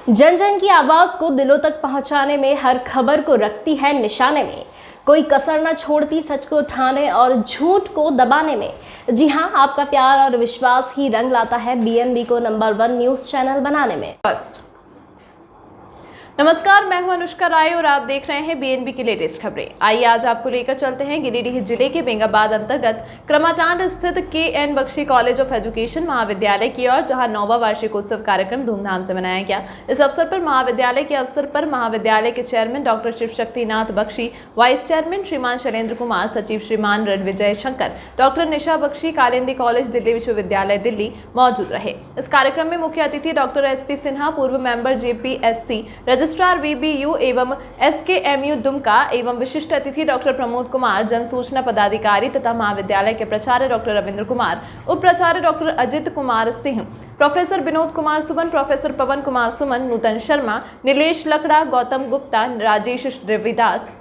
जन जन की आवाज को दिलों तक पहुंचाने में हर खबर को रखती है निशाने में। कोई कसर न छोड़ती सच को उठाने और झूठ को दबाने में। जी हां, आपका प्यार और विश्वास ही रंग लाता है बीएनबी को नंबर 1 न्यूज चैनल बनाने में। नमस्कार, मैं हूं अनुष्का राय और आप देख रहे हैं बीएनबी की लेटेस्ट खबरें। आइए आज आपको लेकर चलते हैं गिरिडीह जिले के बेंगाबाद अंतर्गत क्रमाटांड स्थित K N. Bakshi college of education महाविद्यालय की ओर, जहां 9वां वार्षिकोत्सव कार्यक्रम धूमधाम से मनाया गया। इस अवसर पर महाविद्यालय के अवसर पर महाविद्यालय के chairman doctor Shivshaktinath Bakshi, vice chairman श्रीमान शैलेंद्र कुमार, सचिव श्रीमान रणविजय शंकर, डॉक्टर निशा बख्शी, कालिंदी कॉलेज दिल्ली विश्वविद्यालय दिल्ली मौजूद रहे। इस कार्यक्रम में मुख्य अतिथि डॉक्टर एस.पी. सिन्हा, पूर्व मेंबर जेपीएससी, रजिस्ट्रार वीबीयू एवं एसकेएमयू दुमका एवं विशिष्ट अतिथि डॉक्टर प्रमोद कुमार, जन सूचना पदाधिकारी तथा महाविद्यालय के प्राचार्य डॉक्टर रविंद्र कुमार, उप प्राचार्य doctor Ajit Kumar Singh, professor Vinod Kumar Suman, professor पवन कुमार सुमन, नूतन शर्मा, नीलेश लकड़ा, गौतम गुप्ता, राजेश रविदास,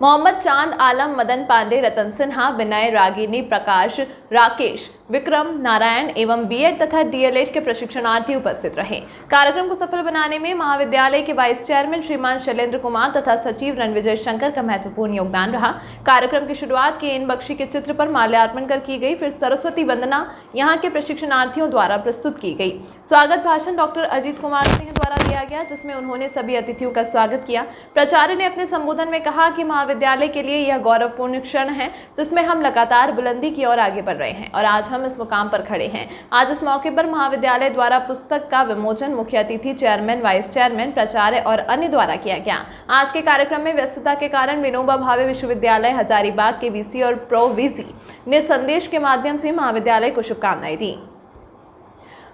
मोहम्मद चांद आलम, मदन पांडे, रतन सिन्हा, विनय, रागिनी, प्रकाश, राकेश, विक्रम, नारायण एवं बीएड तथा डीएलएड के प्रशिक्षणार्थी उपस्थित रहे। कार्यक्रम को सफल बनाने में महाविद्यालय के वाइस चेयरमैन श्रीमान शैलेंद्र कुमार तथा सचिव रणविजय शंकर का महत्वपूर्ण योगदान रहा। कार्यक्रम की शुरुआत के.एन. बख्शी के चित्र पर माल्यार्पण कर की गई, फिर सरस्वती वंदना यहाँ के प्रशिक्षणार्थियों द्वारा प्रस्तुत की गई। स्वागत भाषण डॉक्टर अजित कुमार सिंह द्वारा दिया गया, जिसमें उन्होंने सभी अतिथियों का स्वागत किया। प्राचार्य ने अपने संबोधन में कहा कि महाविद्यालय के लिए यह गौरवपूर्ण क्षण है, जिसमें हम लगातार बुलंदी की ओर आगे बढ़ रहे हैं और आज हम इस मुकाम पर खड़े हैं। आज इस मौके पर महाविद्यालय द्वारा पुस्तक का विमोचन मुख्य अतिथि, चेयरमैन, वाइस चेयरमैन, प्राचार्य और अन्य द्वारा किया गया। आज के कार्यक्रम में व्यस्तता के कारण विनोबा भावे विश्वविद्यालय हजारीबाग के वीसी और प्रो वीसी ने संदेश के माध्यम से महाविद्यालय को शुभकामनाएं दी।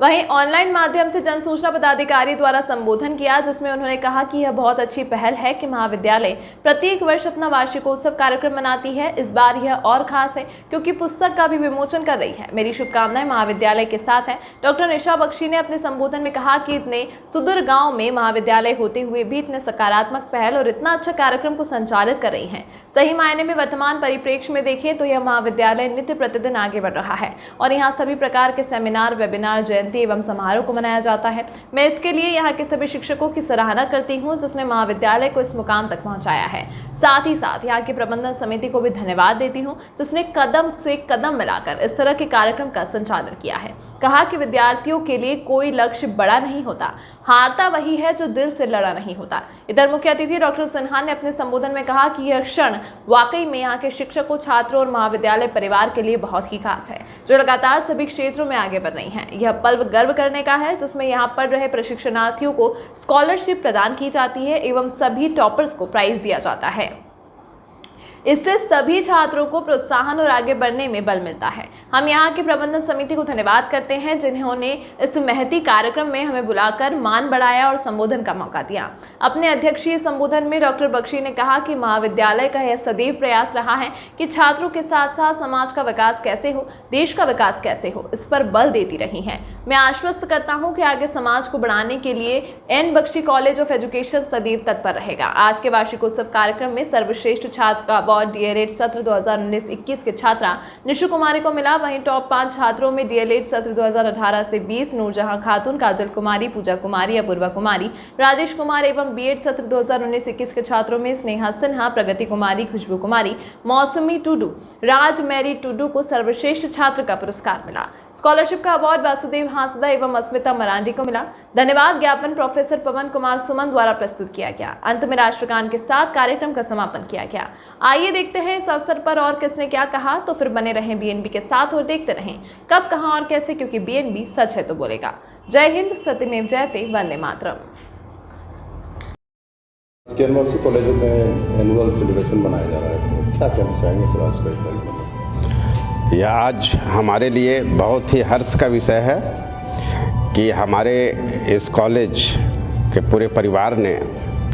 वहीं ऑनलाइन माध्यम से जन सूचना पदाधिकारी द्वारा संबोधन किया, जिसमें उन्होंने कहा कि यह बहुत अच्छी पहल है कि महाविद्यालय प्रत्येक वर्ष अपना वार्षिकोत्सव कार्यक्रम मनाती है। इस बार यह और खास है क्योंकि पुस्तक का भी विमोचन कर रही है। मेरी शुभकामनाएं महाविद्यालय के साथ है। डॉक्टर निशा बख्शी ने अपने संबोधन में कहा कि इतने सुदूर गांव में महाविद्यालय होते हुए भी इतने सकारात्मक पहल और इतना अच्छा कार्यक्रम को संचालित कर रही है। सही मायने में वर्तमान परिप्रेक्ष्य में देखें तो यह महाविद्यालय नित्य प्रतिदिन आगे बढ़ रहा है और यहाँ सभी प्रकार के सेमिनार, वेबिनार, एवं समारोह को मनाया जाता है। मैं इसके लिए यहाँ के सभी शिक्षकों की सराहना करती हूँ, जिसने महाविद्यालय को इस मुकाम तक पहुँचाया है। साथ ही साथ यहाँ की प्रबंधन समिति को भी धन्यवाद देती हूँ, जिसने कदम से कदम मिलाकर इस तरह के कार्यक्रम का संचालन किया है। कहा कि विद्यार्थियों के लिए कोई लक्ष्य बड़ा नहीं होता, हारता वही है जो दिल से लड़ा नहीं होता। इधर मुख्य अतिथि डॉक्टर सिन्हा ने अपने संबोधन में कहा कि यह क्षण वाकई में यहाँ के शिक्षकों, छात्रों और महाविद्यालय परिवार के लिए बहुत ही खास है, जो लगातार सभी क्षेत्रों में आगे बढ़ रही हैं। यह पल गर्व करने का है, जिसमें यहाँ पढ़ रहे प्रशिक्षणार्थियों को स्कॉलरशिप प्रदान की जाती है एवं सभी टॉपर्स को प्राइज दिया जाता है। इससे सभी छात्रों को प्रोत्साहन और आगे बढ़ने में बल मिलता है। हम यहाँ की प्रबंधन समिति को धन्यवाद करते हैं, जिन्होंने इस महती कार्यक्रम में हमें बुलाकर मान बढ़ाया और संबोधन का मौका दिया। अपने अध्यक्षीय संबोधन में डॉक्टर बख्शी ने कहा कि महाविद्यालय का यह सदैव प्रयास रहा है कि छात्रों के साथ साथ समाज का विकास कैसे हो, देश का विकास कैसे हो, इस पर बल देती रही है। मैं आश्वस्त करता हूँ कि आगे समाज को बढ़ाने के लिए N. Bakshi college of education सदैव तत्पर रहेगा। आज के वार्षिकोत्सव कार्यक्रम में सर्वश्रेष्ठ छात्र का डीएलएड सत्र 2019-21 के छात्रा निशु कुमारी को मिला। वहीं टॉप 5 छात्रों में डीएलएड सत्र 2018 से 20 नूरजहां खातून, काजल कुमारी, पूजा कुमारी, अपूर्वा कुमारी, राजेश कुमार एवं बीएड सत्र 2019-21 के छात्रों में स्नेहा सिन्हा, प्रगति कुमारी, खुशबू कुमारी, मौसमी टुडू, राज मैरी टुडू को सर्वश्रेष्ठ छात्र का पुरस्कार मिला। स्कॉलरशिप का अवार्ड वासुदेव हांसदा एवं अस्मिता मरांडी को मिला। धन्यवाद ज्ञापन प्रोफेसर पवन कुमार सुमन द्वारा प्रस्तुत किया गया। अंत में राष्ट्रगान के साथ कार्यक्रम का समापन किया गया। आइए देखते हैं इस अवसर पर और किसने क्या कहा। तो फिर बने रहें बीएनबी के साथ और देखते रहें कब, कहां और कैसे, क्योंकि बीएनबी सच है तो बोलेगा। जय हिंद, सत्यमेव जयते, वंदे मातरम। के.एन. बख्शी कॉलेज में एनुअल सेलिब्रेशन मनाया जा रहा है, तो क्या कहना चाहेंगे सर आज का? यह आज हमारे लिए बहुत ही हर्ष का विषय है कि हमारे इस कॉलेज के पूरे परिवार ने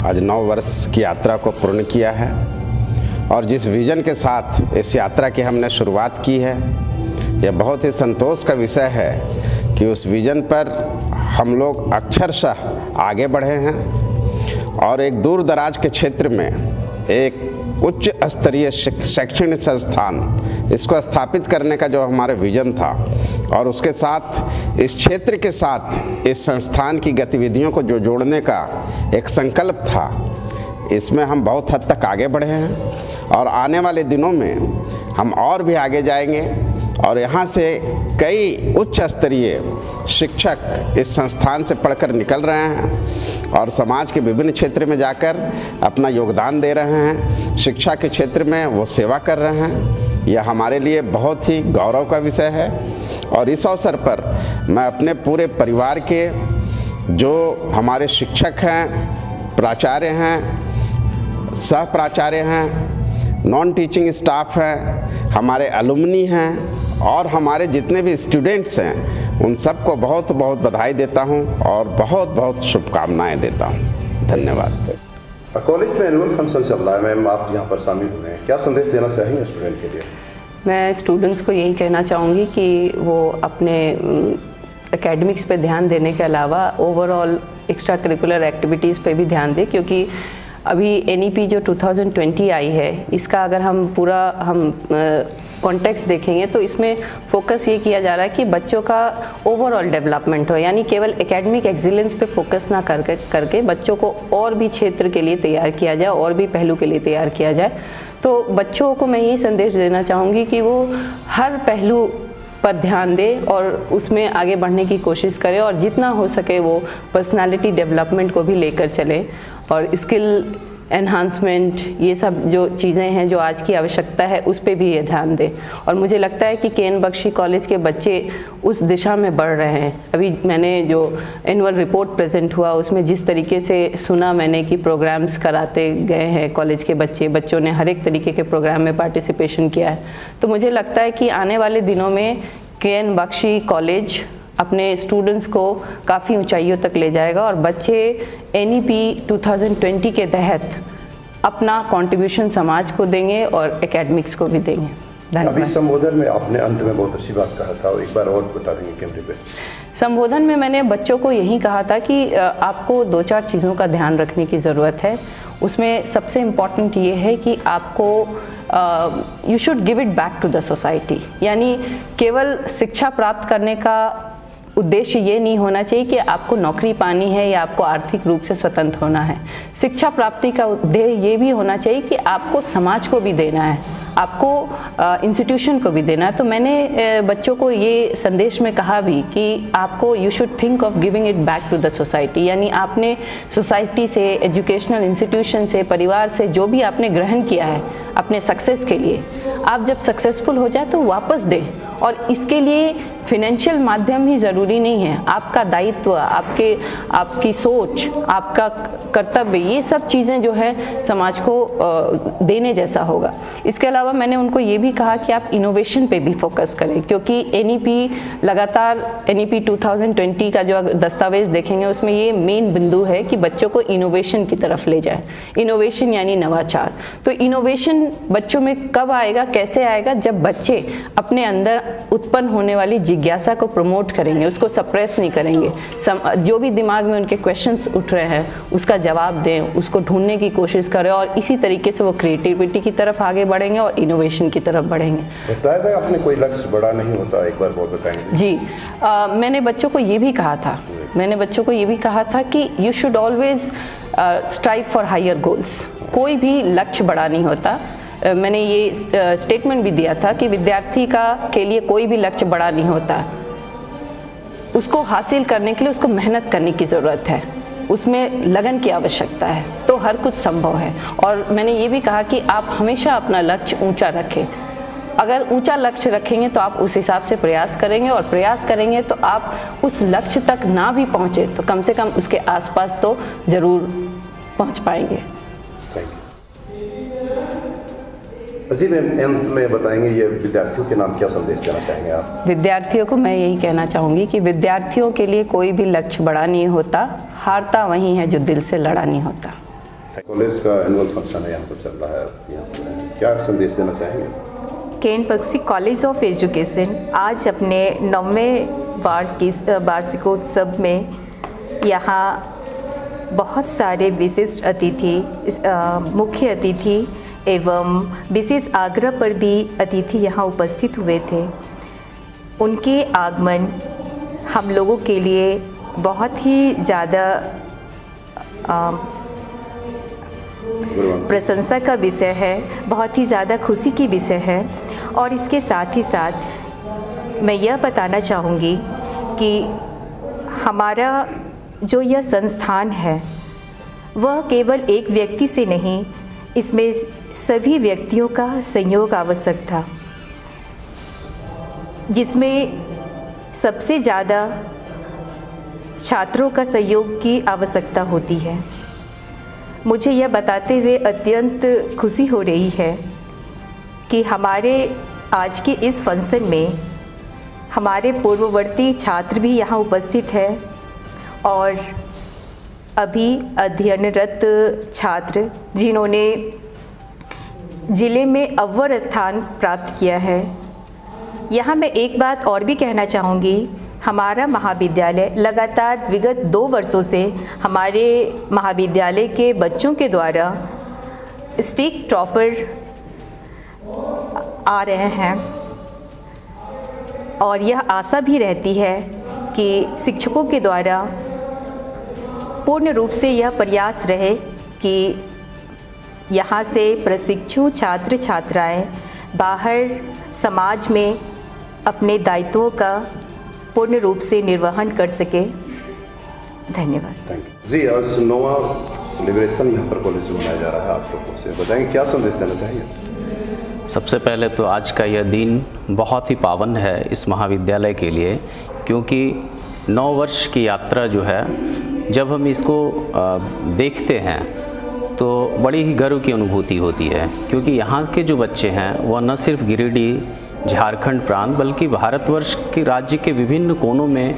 आज 9 वर्ष की यात्रा को पूर्ण किया है और जिस विज़न के साथ इस यात्रा की हमने शुरुआत की है, यह बहुत ही संतोष का विषय है कि उस विज़न पर हम लोग अक्षरशः आगे बढ़े हैं और एक दूर दराज के क्षेत्र में एक उच्च स्तरीय शैक्षणिक संस्थान इसको स्थापित करने का जो हमारा विज़न था, और उसके साथ इस क्षेत्र के साथ इस संस्थान की गतिविधियों को जो जोड़ने का एक संकल्प था, इसमें हम बहुत हद तक आगे बढ़े हैं और आने वाले दिनों में हम और भी आगे जाएंगे और यहाँ से कई उच्च स्तरीय शिक्षक इस संस्थान से पढ़कर निकल रहे हैं और समाज के विभिन्न क्षेत्र में जाकर अपना योगदान दे रहे हैं। शिक्षा के क्षेत्र में वो सेवा कर रहे हैं। यह हमारे लिए बहुत ही गौरव का विषय है और इस अवसर पर मैं अपने पूरे परिवार के जो हमारे शिक्षक हैं, प्राचार्य हैं, सह प्राचार्य हैं, नॉन टीचिंग स्टाफ हैं, हमारे अलुमनी हैं और हमारे जितने भी स्टूडेंट्स हैं, उन सबको बहुत बहुत बधाई देता हूं और बहुत बहुत शुभकामनाएं देता हूं। धन्यवाद। कॉलेज में एनुअल फंक्शन चल रहा है मैम, आप यहाँ पर शामिल हुए हैं, क्या संदेश देना चाहेंगे स्टूडेंट के लिए? मैं स्टूडेंट्स को यही कहना चाहूँगी कि वो अपने एकेडमिक्स पे ध्यान देने के अलावा ओवरऑल एक्स्ट्रा करिकुलर एक्टिविटीज़ पे भी ध्यान दें, क्योंकि अभी NEP जो 2020 आई है, इसका अगर हम पूरा कॉन्टेक्स्ट देखेंगे तो इसमें फोकस ये किया जा रहा है कि बच्चों का ओवरऑल डेवलपमेंट हो, यानी केवल एकेडमिक एक्सीलेंस पे फोकस ना करके बच्चों को और भी क्षेत्र के लिए तैयार किया जाए, और भी पहलू के लिए तैयार किया जाए। तो बच्चों को मैं यही संदेश देना चाहूँगी कि वो हर पहलू पर ध्यान दें और उसमें आगे बढ़ने की कोशिश करें और जितना हो सके वो पर्सनालिटी डेवलपमेंट को भी लेकर चलें और स्किल एनहांसमेंट, ये सब जो चीज़ें हैं जो आज की आवश्यकता है उस पर भी ये ध्यान दें। और मुझे लगता है कि KN बख्शी कॉलेज के बच्चे उस दिशा में बढ़ रहे हैं। अभी मैंने जो एनुअल रिपोर्ट प्रेजेंट हुआ उसमें जिस तरीके से सुना मैंने कि प्रोग्राम्स कराते गए हैं कॉलेज के बच्चों ने हर एक तरीके के प्रोग्राम में पार्टिसिपेशन किया है, तो मुझे लगता है कि आने वाले दिनों में KN बख्शी कॉलेज अपने स्टूडेंट्स को काफ़ी ऊंचाइयों तक ले जाएगा और बच्चे NEP 2020 के तहत अपना कंट्रीब्यूशन समाज को देंगे और एकेडमिक्स को भी देंगे। अभी धन्यवाद। संबोधन में आपने अंत में बहुत अच्छी बात कहा था, एक बार और बता देंगे कैमरे पे? संबोधन में मैंने बच्चों को यही कहा था कि आपको 2-4 चीज़ों का ध्यान रखने की ज़रूरत है। उसमें सबसे इम्पॉर्टेंट ये है कि आपको you should give it back to the society, यानी केवल शिक्षा प्राप्त करने का उद्देश्य ये नहीं होना चाहिए कि आपको नौकरी पानी है या आपको आर्थिक रूप से स्वतंत्र होना है। शिक्षा प्राप्ति का उद्देश्य ये भी होना चाहिए कि आपको समाज को भी देना है, आपको इंस्टीट्यूशन को भी देना है। तो मैंने बच्चों को ये संदेश में कहा भी कि आपको you should think of giving it back to the society, यानी आपने सोसाइटी से, एजुकेशनल इंस्टीट्यूशन से, परिवार से जो भी आपने ग्रहण किया है अपने सक्सेस के लिए, आप जब सक्सेसफुल हो जाए तो वापस दें। और इसके लिए फिनेंशियल माध्यम ही ज़रूरी नहीं है, आपका दायित्व, आपकी सोच, आपका कर्तव्य, ये सब चीज़ें जो है समाज को देने जैसा होगा। इसके अलावा मैंने उनको ये भी कहा कि आप इनोवेशन पे भी फोकस करें, क्योंकि लगातार NEP 2020 का जो दस्तावेज देखेंगे उसमें ये मेन बिंदु है कि बच्चों को इनोवेशन की तरफ ले जाए। इनोवेशन यानी नवाचार। तो इनोवेशन बच्चों में कब आएगा, कैसे आएगा? जब बच्चे अपने अंदर उत्पन्न होने वाली जिज्ञासा को प्रमोट करेंगे, उसको सप्रेस नहीं करेंगे। जो भी दिमाग में उनके क्वेश्चंस उठ रहे हैं उसका जवाब दें, उसको ढूंढने की कोशिश करें और इसी तरीके से वो क्रिएटिविटी की तरफ आगे बढ़ेंगे और इनोवेशन की तरफ बढ़ेंगे। बताया था आपने कोई लक्ष्य बड़ा नहीं होता, एक बार बहुत बताएंगे? जी, मैंने बच्चों को ये भी कहा था कि you should always strive for higher goals. कोई भी लक्ष्य बड़ा नहीं होता। मैंने ये स्टेटमेंट भी दिया था कि विद्यार्थी के लिए कोई भी लक्ष्य बड़ा नहीं होता, उसको हासिल करने के लिए उसको मेहनत करने की ज़रूरत है, उसमें लगन की आवश्यकता है, तो हर कुछ संभव है। और मैंने ये भी कहा कि आप हमेशा अपना लक्ष्य ऊंचा रखें। अगर ऊंचा लक्ष्य रखेंगे तो आप उस हिसाब से प्रयास करेंगे, और प्रयास करेंगे तो आप उस लक्ष्य तक ना भी पहुँचे तो कम से कम उसके आसपास तो ज़रूर पहुँच पाएंगे। जी मैम, अंत में बताएंगे ये विद्यार्थियों के नाम क्या संदेश देना चाहेंगे आप? विद्यार्थियों को मैं यही कहना चाहूँगी कि विद्यार्थियों के लिए कोई भी लक्ष्य बड़ा नहीं होता, हारता वही है जो दिल से लड़ा नहीं होता। कॉलेज का एनुअल फंक्शन है यहाँ पर चल रहा है, यहाँ पर क्या संदेश देना चाहेंगे? KN Bakshi college of education आज अपने 9वें वार्षिकोत्सव में यहाँ बहुत सारे विशिष्ट अतिथि, मुख्य अतिथि एवं विशेष आग्रह पर भी अतिथि यहाँ उपस्थित हुए थे। उनके आगमन हम लोगों के लिए बहुत ही ज़्यादा प्रशंसा का विषय है, बहुत ही ज़्यादा खुशी की विषय है। और इसके साथ ही साथ मैं यह बताना चाहूँगी कि हमारा जो यह संस्थान है वह केवल एक व्यक्ति से नहीं, इसमें सभी व्यक्तियों का संयोग आवश्यक था, जिसमें सबसे ज़्यादा छात्रों का सहयोग की आवश्यकता होती है। मुझे यह बताते हुए अत्यंत खुशी हो रही है कि हमारे आज के इस फंक्शन में हमारे पूर्ववर्ती छात्र भी यहाँ उपस्थित है और अभी अध्ययनरत छात्र जिन्होंने ज़िले में अव्वल स्थान प्राप्त किया है। यहाँ मैं एक बात और भी कहना चाहूँगी, हमारा महाविद्यालय लगातार विगत 2 वर्षों से हमारे महाविद्यालय के बच्चों के द्वारा स्टेट टॉपर आ रहे हैं और यह आशा भी रहती है कि शिक्षकों के द्वारा पूर्ण रूप से यह प्रयास रहे कि यहाँ से प्रशिक्षु छात्र छात्राएं बाहर समाज में अपने दायित्वों का पूर्ण रूप से निर्वहन कर सके। धन्यवाद। थैंक यू जी। आज 9वां सेलिब्रेशन यहाँ पर कॉलेज में मनाया जा रहा है, आप लोगों से बताएंगे क्या संदेश देना चाहिए? सबसे पहले तो आज का यह दिन बहुत ही पावन है इस महाविद्यालय के लिए, क्योंकि 9 वर्ष की यात्रा जो है, जब हम इसको देखते हैं तो बड़ी ही गर्व की अनुभूति होती है, क्योंकि यहाँ के जो बच्चे हैं वह न सिर्फ गिरिडीह झारखंड प्रांत बल्कि भारतवर्ष के राज्य के विभिन्न कोनों में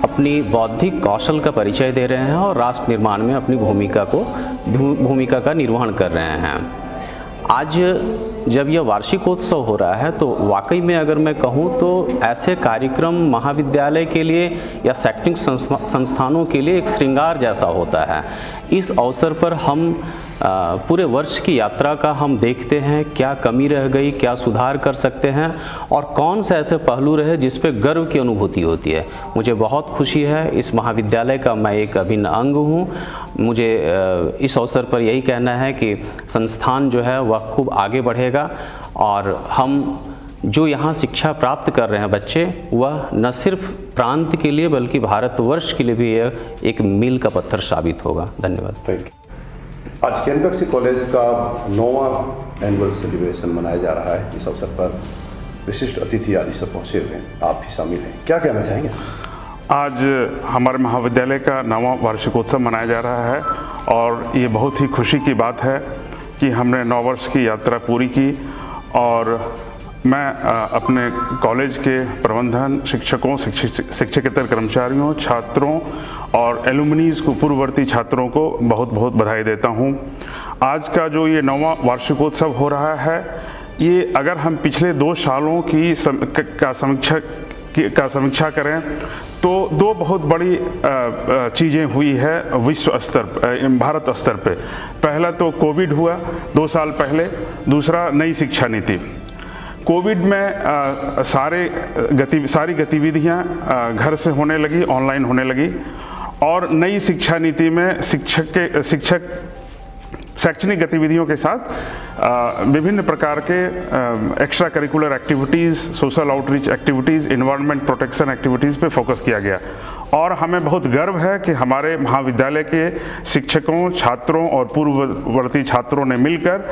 अपनी बौद्धिक कौशल का परिचय दे रहे हैं और राष्ट्र निर्माण में अपनी भूमिका का निर्वहन कर रहे हैं। आज जब यह वार्षिकोत्सव हो रहा है तो वाकई में अगर मैं कहूँ तो ऐसे कार्यक्रम महाविद्यालय के लिए या शैक्षणिक संस्थानों के लिए एक श्रृंगार जैसा होता है। इस अवसर पर हम पूरे वर्ष की यात्रा का हम देखते हैं क्या कमी रह गई, क्या सुधार कर सकते हैं और कौन से ऐसे पहलू रहे जिस पे गर्व की अनुभूति होती है। मुझे बहुत खुशी है, इस महाविद्यालय का मैं एक अभिन्न अंग हूँ। मुझे इस अवसर पर यही कहना है कि संस्थान जो है वह खूब आगे बढ़ेगा और हम जो यहाँ शिक्षा प्राप्त कर रहे हैं बच्चे, वह न सिर्फ प्रांत के लिए बल्कि भारतवर्ष के लिए भी एक मील का पत्थर साबित होगा। धन्यवाद। Thank you. आज केन कॉलेज का 9वां एनुअल सेलिब्रेशन मनाया जा रहा है। इस अवसर पर विशिष्ट अतिथि आदि सब पहुँचे हुए हैं, आप भी शामिल हैं, क्या कहना चाहेंगे? आज हमारे महाविद्यालय का 9वां वार्षिकोत्सव मनाया जा रहा है और ये बहुत ही खुशी की बात है कि हमने 9 वर्ष की यात्रा पूरी की और मैं अपने कॉलेज के प्रबंधन, शिक्षकों, शिक्षकेतर कर्मचारियों, छात्रों और एलुमनीज़ को, पूर्ववर्ती छात्रों को बहुत बहुत बधाई देता हूं। आज का जो ये 9वां वार्षिकोत्सव हो रहा है, ये अगर हम पिछले 2 सालों की समीक्षा करें तो 2 बहुत बड़ी चीज़ें हुई है विश्व स्तर पर, भारत स्तर पे। पहला तो कोविड हुआ 2 साल पहले, दूसरा नई शिक्षा नीति। कोविड में सारी गतिविधियां घर से होने लगी, ऑनलाइन होने लगी और नई शिक्षा नीति में शिक्षक शैक्षणिक गतिविधियों के साथ विभिन्न प्रकार के extra curricular activities, social outreach activities, environment protection activities पे फोकस किया गया और हमें बहुत गर्व है कि हमारे महाविद्यालय के शिक्षकों, छात्रों और पूर्ववर्ती छात्रों ने मिलकर,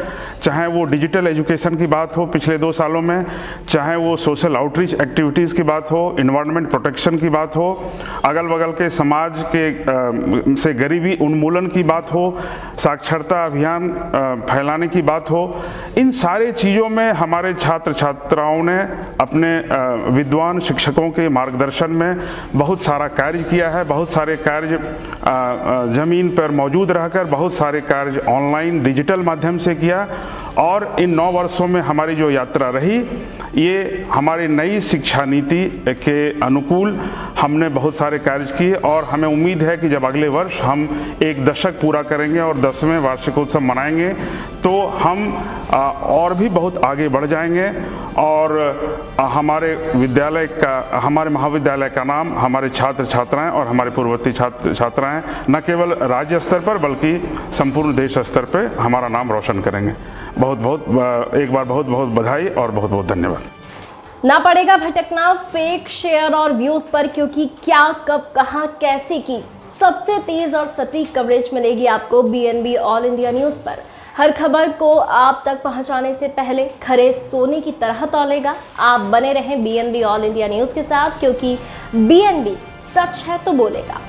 चाहे वो डिजिटल एजुकेशन की बात हो पिछले 2 सालों में, चाहे वो सोशल आउटरीच एक्टिविटीज़ की बात हो, एनवायरनमेंट प्रोटेक्शन की बात हो, अगल बगल के समाज के से गरीबी उन्मूलन की बात हो, साक्षरता अभियान फैलाने की बात हो, इन सारे चीज़ों में हमारे छात्र छात्राओं ने अपने विद्वान शिक्षकों के मार्गदर्शन में बहुत सारा कार्य किया है। बहुत सारे कार्य ज़मीन पर मौजूद रहकर, बहुत सारे कार्य ऑनलाइन डिजिटल माध्यम से किया और इन 9 वर्षों में हमारी जो यात्रा रही, ये हमारी नई शिक्षा नीति के अनुकूल हमने बहुत सारे कार्य किए और हमें उम्मीद है कि जब अगले वर्ष हम 1 दशक पूरा करेंगे और 10वें वार्षिकोत्सव मनाएंगे तो हम और भी बहुत आगे बढ़ जाएंगे और हमारे महाविद्यालय का नाम हमारे छात्र छात्राएं और हमारे पूर्ववर्ती छात्र छात्राएं न केवल राज्य स्तर पर बल्कि संपूर्ण देश स्तर पर हमारा नाम रोशन करेंगे। एक बार बहुत बहुत बधाई और बहुत बहुत धन्यवाद। ना पड़ेगा भटकना फेक शेयर और व्यूज पर, क्योंकि क्या कब कहां कैसे की सबसे तेज और सटीक कवरेज मिलेगी आपको BNB ऑल इंडिया न्यूज़ पर। हर खबर को आप तक पहुंचाने से पहले खरे सोने की तरह तौलेगा। आप बने रहें BNB ऑल इंडिया न्यूज़ के साथ, क्योंकि BNB सच है तो बोलेगा।